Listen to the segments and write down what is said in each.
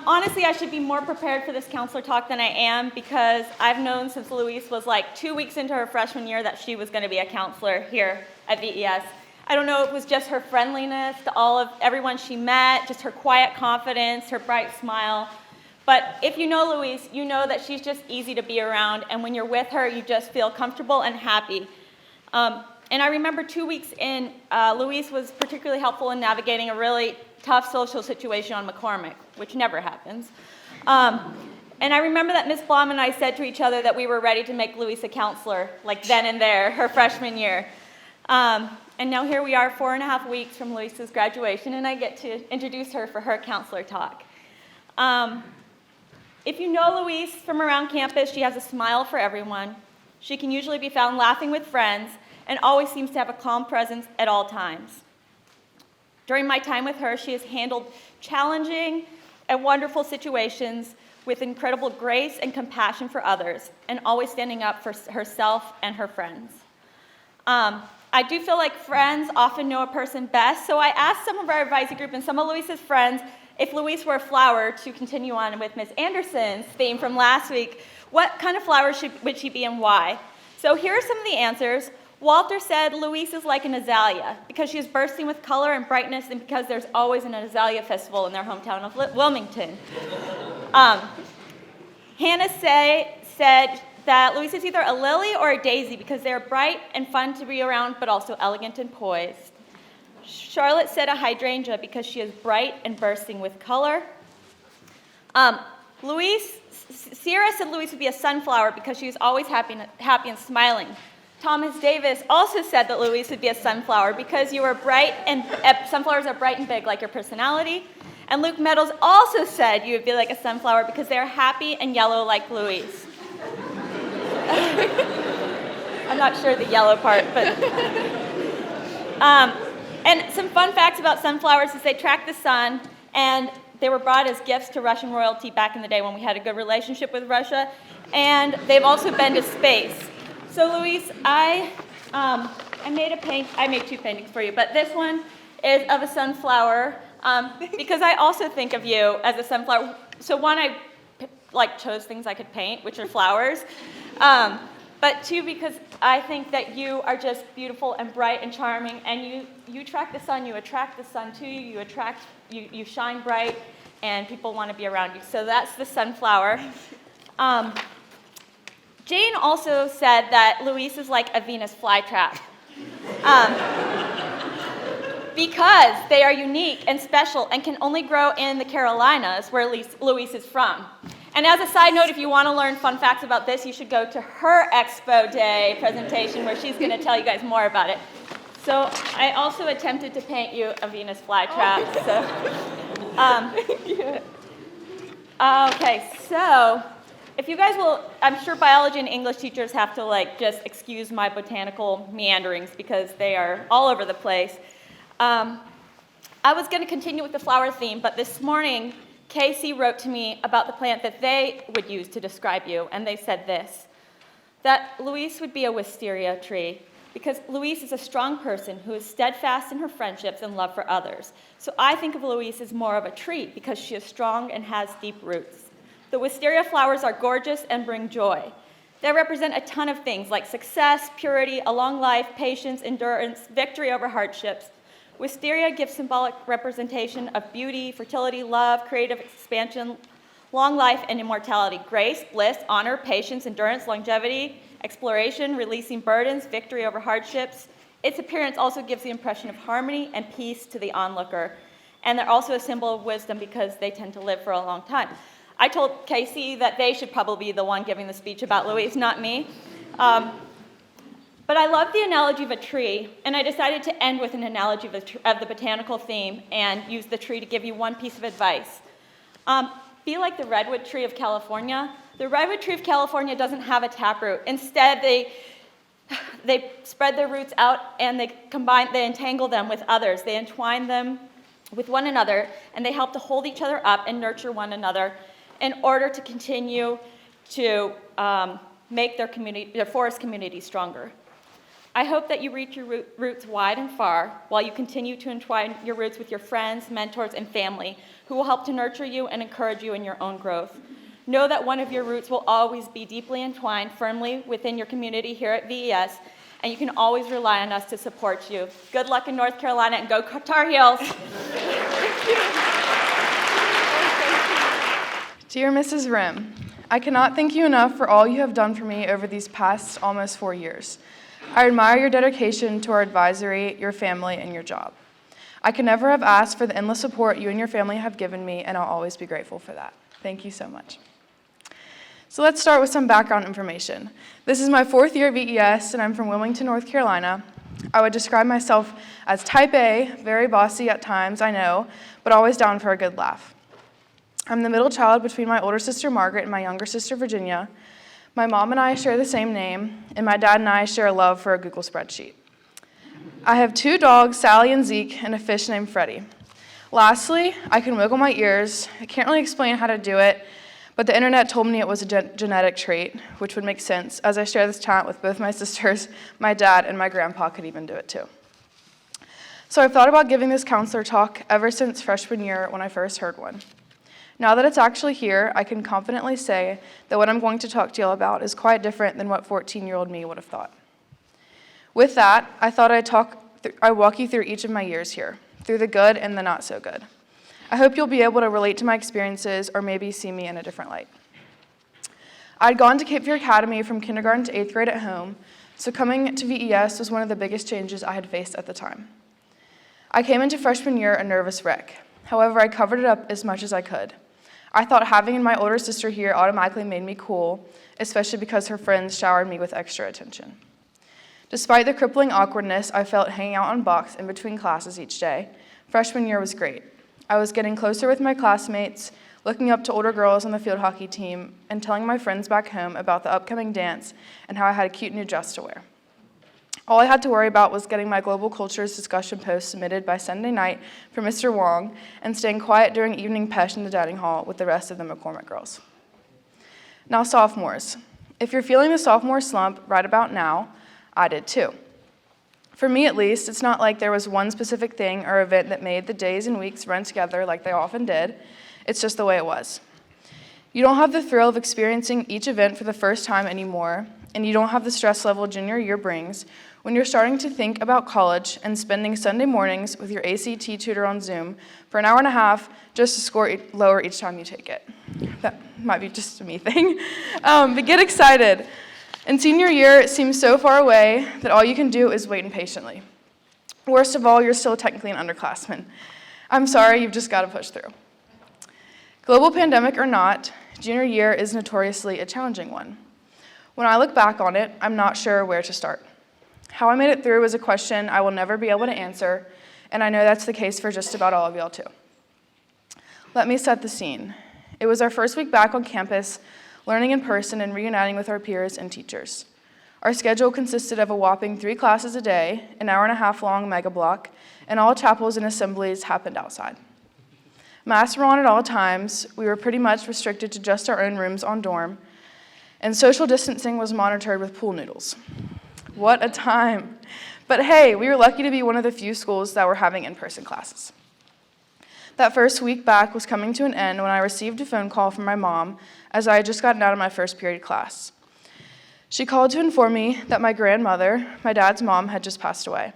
Honestly, I should be more prepared for this counselor talk than I am because I've known since Louise was like 2 weeks into her freshman year that she was going to be a counselor here at VES. I don't know if it was just her friendliness to everyone she met, just her quiet confidence, her bright smile. But if you know Louise, you know that she's just easy to be around, and when you're with her, you just feel comfortable and happy. And I remember 2 weeks in, Louise was particularly helpful in navigating a really tough social situation on McCormick, which never happens. And I remember that Ms. Blom and I said to each other that we were ready to make Louise a counselor, like then and there, her freshman year. And now here we are 4.5 weeks from Louise's graduation, and I get to introduce her for her counselor talk. If you know Louise from around campus, she has a smile for everyone. She can usually be found laughing with friends and always seems to have a calm presence at all times. During my time with her, she has handled challenging and wonderful situations with incredible grace and compassion for others, and always standing up for herself and her friends. I do feel like friends often know a person best, so I asked some of our advisory group and some of Louise's friends if Louise were a flower, to continue on with Ms. Anderson's theme from last week, what kind of flower would she be and why? So here are some of the answers. Walter said Louise is like an azalea because she is bursting with color and brightness, and because there's always an azalea festival in their hometown of Wilmington. Hannah said that Louise is either a lily or a daisy because they're bright and fun to be around, but also elegant and poised. Charlotte said a hydrangea because she is bright and bursting with color. Sierra said Louise would be a sunflower because she was always happy and smiling. Thomas Davis also said that Louise would be a sunflower because you are bright and sunflowers are bright and big like your personality. And Luke Meadows also said you would be like a sunflower because they are happy and yellow like Louise. I'm not sure the yellow part, but... And some fun facts about sunflowers is they track the sun, and they were brought as gifts to Russian royalty back in the day when we had a good relationship with Russia, and they've also been to space. So Louise, I made 2 paintings for you, but this one is of a sunflower, because I also think of you as a sunflower. So one, I chose things I could paint, which are flowers. But 2, because I think that you are just beautiful and bright and charming, and you attract the sun, you attract the sun to you, you shine bright, and people want to be around you. So that's the sunflower. Jane also said that Louise is like a Venus flytrap. Because they are unique and special and can only grow in the Carolinas, where Louise is from. And as a side note, if you want to learn fun facts about this, you should go to her Expo Day presentation where she's going to tell you guys more about it. So I also attempted to paint you a Venus flytrap. Okay, so if you guys will, I'm sure biology and English teachers have to just excuse my botanical meanderings because they are all over the place. I was going to continue with the flower theme, but this morning, Casey wrote to me about the plant that they would use to describe you, and they said this, that Louise would be a wisteria tree, because Louise is a strong person who is steadfast in her friendships and love for others. So I think of Louise as more of a tree, because she is strong and has deep roots. The wisteria flowers are gorgeous and bring joy. They represent a ton of things, like success, purity, a long life, patience, endurance, victory over hardships. Wisteria gives symbolic representation of beauty, fertility, love, creative expansion, long life, and immortality, grace, bliss, honor, patience, endurance, longevity, exploration, releasing burdens, victory over hardships. Its appearance also gives the impression of harmony and peace to the onlooker. And they're also a symbol of wisdom because they tend to live for a long time. I told Casey that they should probably be the one giving the speech about Louise, not me. But I love the analogy of a tree, and I decided to end with an analogy of the botanical theme and use the tree to give you one piece of advice. Be like the redwood tree of California. The redwood tree of California doesn't have a taproot. Instead, they spread their roots out and they entangle them with others. They entwine them with one another, and they help to hold each other up and nurture one another in order to continue to make their forest community stronger. I hope that you reach your roots wide and far while you continue to entwine your roots with your friends, mentors, and family who will help to nurture you and encourage you in your own growth. Know that one of your roots will always be deeply entwined firmly within your community here at VES, and you can always rely on us to support you. Good luck in North Carolina, and go Tar Heels! Dear Mrs. Rim, I cannot thank you enough for all you have done for me over these past almost 4 years. I admire your dedication to our advisory, your family, and your job. I could never have asked for the endless support you and your family have given me, and I'll always be grateful for that. Thank you so much. So let's start with some background information. This is my 4th year at VES, and I'm from Wilmington, North Carolina. I would describe myself as type A, very bossy at times, I know, but always down for a good laugh. I'm the middle child between my older sister Margaret and my younger sister Virginia. My mom and I share the same name, and my dad and I share a love for a Google spreadsheet. I have 2 dogs, Sally and Zeke, and a fish named Freddie. Lastly, I can wiggle my ears. I can't really explain how to do it, but the internet told me it was a genetic trait, which would make sense, as I share this talent with both my sisters, my dad, and my grandpa could even do it too. So I've thought about giving this counselor talk ever since freshman year when I first heard one. Now that it's actually here, I can confidently say that what I'm going to talk to you all about is quite different than what 14-year-old me would have thought. With that, I thought I'd walk you through each of my years here, through the good and the not so good. I hope you'll be able to relate to my experiences or maybe see me in a different light. I'd gone to Cape Fear Academy from kindergarten to 8th grade at home, so coming to VES was one of the biggest changes I had faced at the time. I came into freshman year a nervous wreck. However, I covered it up as much as I could. I thought having my older sister here automatically made me cool, especially because her friends showered me with extra attention. Despite the crippling awkwardness I felt hanging out on box in between classes each day, freshman year was great. I was getting closer with my classmates, looking up to older girls on the field hockey team, and telling my friends back home about the upcoming dance and how I had a cute new dress to wear. All I had to worry about was getting my global cultures discussion post submitted by Sunday night for Mr. Wong and staying quiet during evening pesh in the dining hall with the rest of the McCormick girls. Now, sophomores. If you're feeling the sophomore slump right about now, I did too. For me, at least, it's not like there was one specific thing or event that made the days and weeks run together like they often did. It's just the way it was. You don't have the thrill of experiencing each event for the first time anymore, and you don't have the stress level junior year brings when you're starting to think about college and spending Sunday mornings with your ACT tutor on Zoom for an hour and a half just to score lower each time you take it. That might be just a me thing. But get excited. In senior year, it seems so far away that all you can do is wait impatiently. Worst of all, you're still technically an underclassman. I'm sorry, you've just got to push through. Global pandemic or not, junior year is notoriously a challenging one. When I look back on it, I'm not sure where to start. How I made it through is a question I will never be able to answer, and I know that's the case for just about all of y'all too. Let me set the scene. It was our first week back on campus, learning in person and reuniting with our peers and teachers. Our schedule consisted of a whopping 3 classes a day, an hour and a half long mega block, and all chapels and assemblies happened outside. Masks were on at all times, we were pretty much restricted to just our own rooms on dorm, and social distancing was monitored with pool noodles. What a time. But hey, we were lucky to be one of the few schools that were having in-person classes. That first week back was coming to an end when I received a phone call from my mom as I had just gotten out of my first period class. She called to inform me that my grandmother, my dad's mom, had just passed away.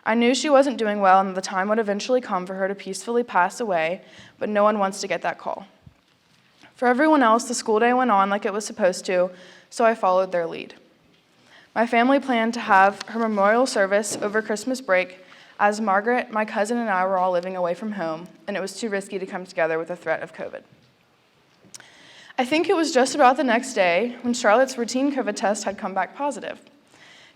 I knew she wasn't doing well and the time would eventually come for her to peacefully pass away, but no one wants to get that call. For everyone else, the school day went on like it was supposed to, so I followed their lead. My family planned to have her memorial service over Christmas break as Margaret, my cousin, and I were all living away from home, and it was too risky to come together with the threat of COVID. I think it was just about the next day when Charlotte's routine COVID test had come back positive.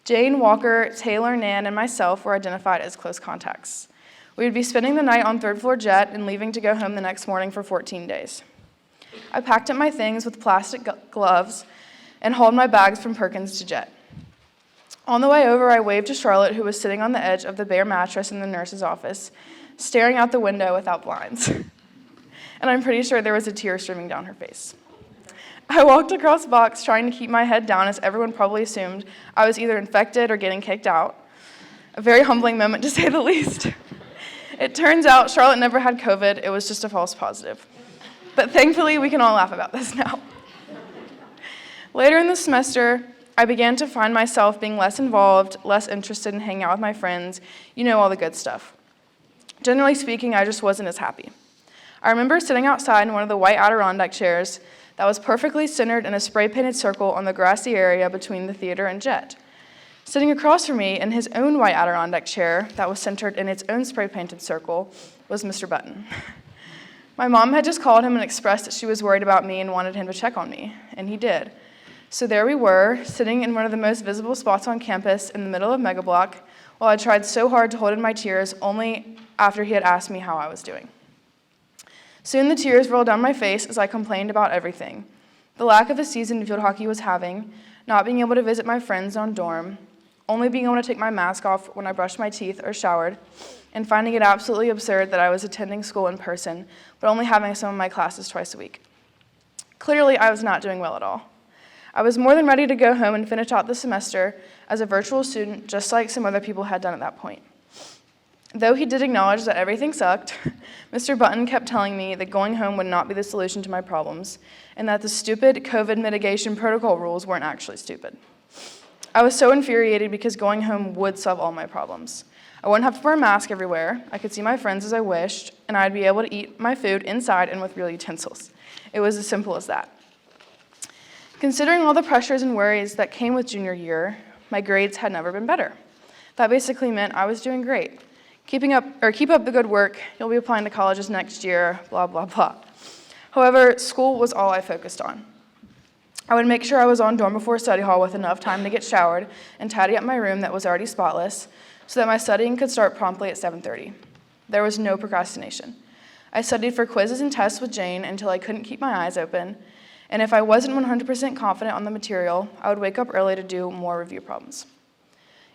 Jane, Walker, Taylor, Nan, and myself were identified as close contacts. We would be spending the night on third floor jet and leaving to go home the next morning for 14 days. I packed up my things with plastic gloves and hauled my bags from Perkins to jet. On the way over, I waved to Charlotte, who was sitting on the edge of the bare mattress in the nurse's office, staring out the window without blinds. And I'm pretty sure there was a tear streaming down her face. I walked across box trying to keep my head down as everyone probably assumed I was either infected or getting kicked out. A very humbling moment to say the least. It turns out Charlotte never had COVID, it was just a false positive. But thankfully, we can all laugh about this now. Later in the semester, I began to find myself being less involved, less interested in hanging out with my friends, all the good stuff. Generally speaking, I just wasn't as happy. I remember sitting outside in one of the white Adirondack chairs that was perfectly centered in a spray-painted circle on the grassy area between the theater and Jet. Sitting across from me in his own white Adirondack chair that was centered in its own spray-painted circle was Mr. Button. My mom had just called him and expressed that she was worried about me and wanted him to check on me, and he did. So there we were, sitting in one of the most visible spots on campus in the middle of Mega Block, while I tried so hard to hold in my tears only after he had asked me how I was doing. Soon the tears rolled down my face as I complained about everything. The lack of a season field hockey was having, not being able to visit my friends on dorm, only being able to take my mask off when I brushed my teeth or showered, and finding it absolutely absurd that I was attending school in person, but only having some of my classes twice a week. Clearly, I was not doing well at all. I was more than ready to go home and finish out the semester as a virtual student, just like some other people had done at that point. Though he did acknowledge that everything sucked, Mr. Button kept telling me that going home would not be the solution to my problems, and that the stupid COVID mitigation protocol rules weren't actually stupid. I was so infuriated because going home would solve all my problems. I wouldn't have to wear a mask everywhere, I could see my friends as I wished, and I'd be able to eat my food inside and with real utensils. It was as simple as that. Considering all the pressures and worries that came with junior year, my grades had never been better. That basically meant I was doing great. Keep up the good work, you'll be applying to colleges next year, blah, blah, blah. However, school was all I focused on. I would make sure I was on dorm before study hall with enough time to get showered and tidy up my room that was already spotless so that my studying could start promptly at 7:30. There was no procrastination. I studied for quizzes and tests with Jane until I couldn't keep my eyes open, and if I wasn't 100% confident on the material, I would wake up early to do more review problems.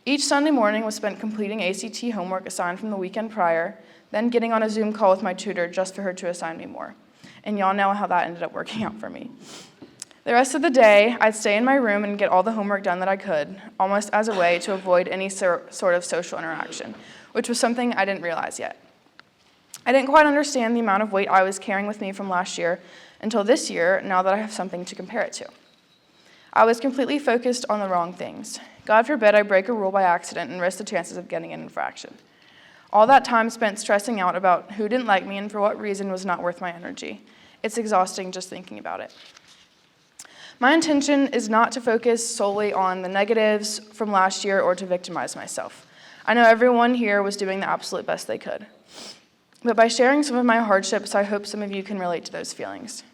Each Sunday morning was spent completing ACT homework assigned from the weekend prior, then getting on a Zoom call with my tutor just for her to assign me more. And y'all know how that ended up working out for me. The rest of the day, I'd stay in my room and get all the homework done that I could, almost as a way to avoid any sort of social interaction, which was something I didn't realize yet. I didn't quite understand the amount of weight I was carrying with me from last year until this year, now that I have something to compare it to. I was completely focused on the wrong things. God forbid I break a rule by accident and risk the chances of getting an infraction. All that time spent stressing out about who didn't like me and for what reason was not worth my energy. It's exhausting just thinking about it. My intention is not to focus solely on the negatives from last year or to victimize myself. I know everyone here was doing the absolute best they could. But by sharing some of my hardships, I hope some of you can relate to those feelings.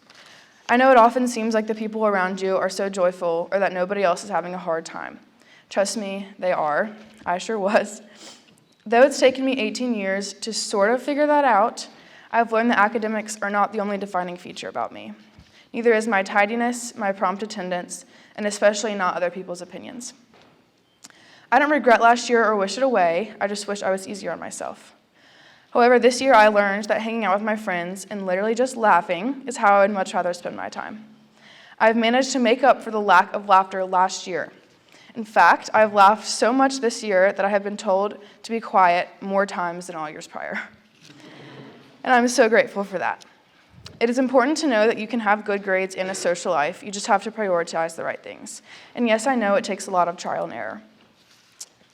I know it often seems like the people around you are so joyful or that nobody else is having a hard time. Trust me, they are. I sure was. Though it's taken me 18 years to sort of figure that out, I've learned that academics are not the only defining feature about me. Neither is my tidiness, my prompt attendance, and especially not other people's opinions. I don't regret last year or wish it away, I just wish I was easier on myself. However, this year I learned that hanging out with my friends and literally just laughing is how I would much rather spend my time. I've managed to make up for the lack of laughter last year. In fact, I've laughed so much this year that I have been told to be quiet more times than all years prior. And I'm so grateful for that. It is important to know that you can have good grades in a social life, you just have to prioritize the right things. And yes, I know it takes a lot of trial and error.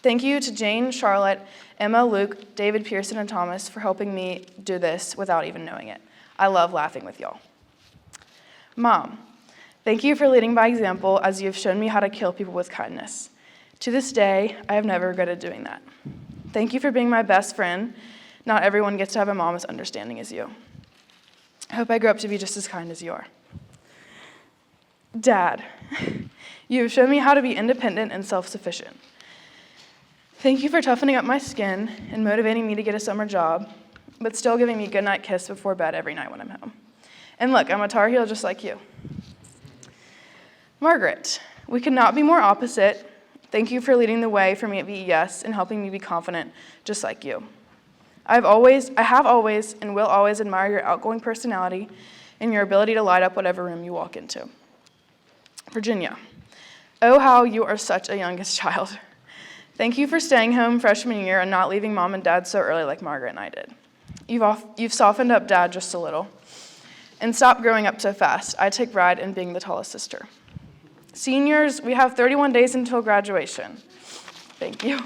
Thank you to Jane, Charlotte, Emma, Luke, David, Pearson, and Thomas for helping me do this without even knowing it. I love laughing with y'all. Mom, thank you for leading by example as you have shown me how to kill people with kindness. To this day, I have never regretted doing that. Thank you for being my best friend. Not everyone gets to have a mom as understanding as you. I hope I grow up to be just as kind as you are. Dad, you have shown me how to be independent and self-sufficient. Thank you for toughening up my skin and motivating me to get a summer job, but still giving me a goodnight kiss before bed every night when I'm home. And look, I'm a Tar Heel just like you. Margaret, we could not be more opposite. Thank you for leading the way for me at VES and helping me be confident just like you. I have always and will always admire your outgoing personality and your ability to light up whatever room you walk into. Virginia. Oh, how you are such a youngest child. Thank you for staying home freshman year and not leaving mom and dad so early like Margaret and I did. You've softened up dad just a little. And stop growing up so fast. I take pride in being the tallest sister. Seniors, we have 31 days until graduation. Thank you.